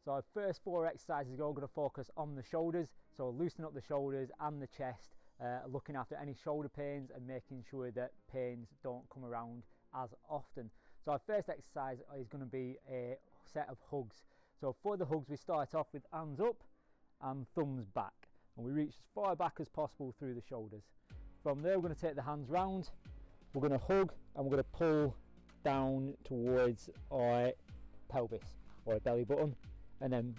So our first 4 exercises are all going to focus on the shoulders, so loosening up the shoulders and the chest, looking after any shoulder pains and making sure that pains don't come around as often. So our first exercise is going to be a set of hugs. So for the hugs, we start off with hands up and thumbs back, and we reach as far back as possible through the shoulders. From there, we're going to take the hands round, we're going to hug, and we're going to pull down towards our pelvis or belly button, and then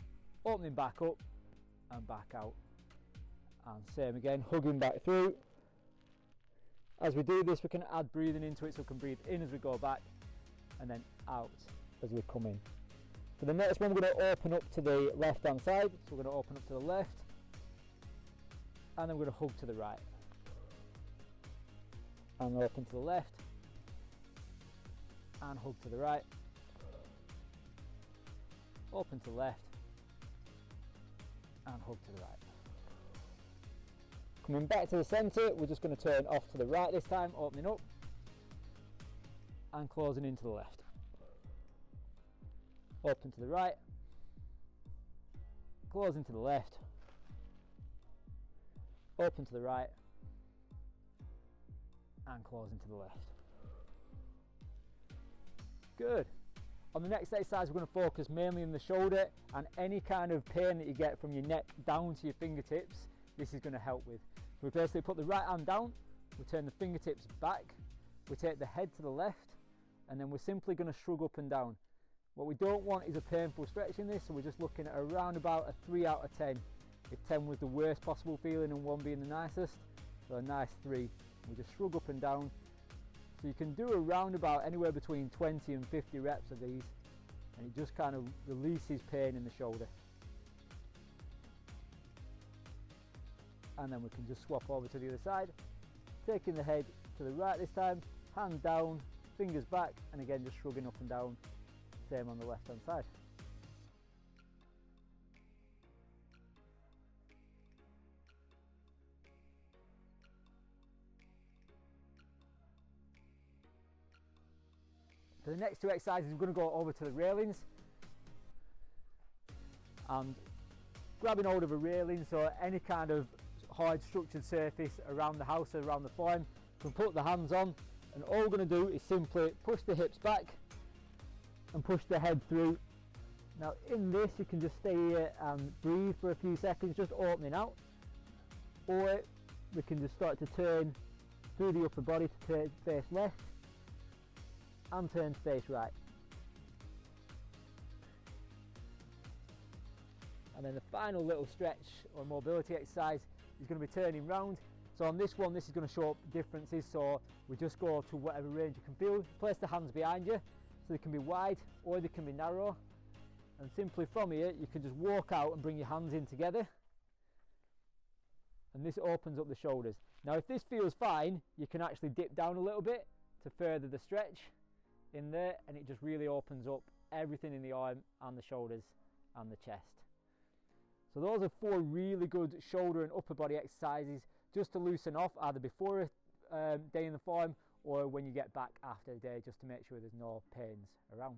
opening back up and back out, and same again, hugging back through. As we do this, we can add breathing into it, so we can breathe in as we go back and then out as we come in. For the next one, we're going to open up to the left hand side, so we're going to open up to the left and then we're going to hug to the right and open to the left and hug to the right, open to the left and hug to the right. Coming back to the centre, we're just going to turn off to the right this time, opening up and closing into the left. Open to the right, closing to the left, open to the right and closing to the left. Good. On the next exercise, we're going to focus mainly on the shoulder, and any kind of pain that you get from your neck down to your fingertips, this is going to help with. So we basically put the right hand down, we turn the fingertips back, we take the head to the left, and then we're simply going to shrug up and down. What we don't want is a painful stretch in this, so we're just looking at around about a 3 out of 10. If 10 was the worst possible feeling and 1 being the nicest, so a nice 3. We just shrug up and down. So you can do around about anywhere between 20 and 50 reps of these, and it just kind of releases pain in the shoulder. And then we can just swap over to the other side, taking the head to the right this time, hand down, fingers back, and again just shrugging up and down. Same on the left hand side. For the next 2 exercises, we're going to go over to the railings and grabbing hold of a railing, so any kind of hard structured surface around the house or around the farm, you can put the hands on, and all we're going to do is simply push the hips back and push the head through. Now in this, you can just stay here and breathe for a few seconds, just opening out, or we can just start to turn through the upper body to turn face left and turn face right. And then the final little stretch or mobility exercise is going to be turning round. So on this one, this is going to show up differences, so we just go to whatever range you can feel. Place the hands behind you, so they can be wide or they can be narrow, and simply from here you can just walk out and bring your hands in together, and this opens up the shoulders. Now if this feels fine, you can actually dip down a little bit to further the stretch in there, and it just really opens up everything in the arm and the shoulders and the chest. So those are 4 really good shoulder and upper body exercises just to loosen off, either before a day in the farm or when you get back after a day, just to make sure there's no pains around.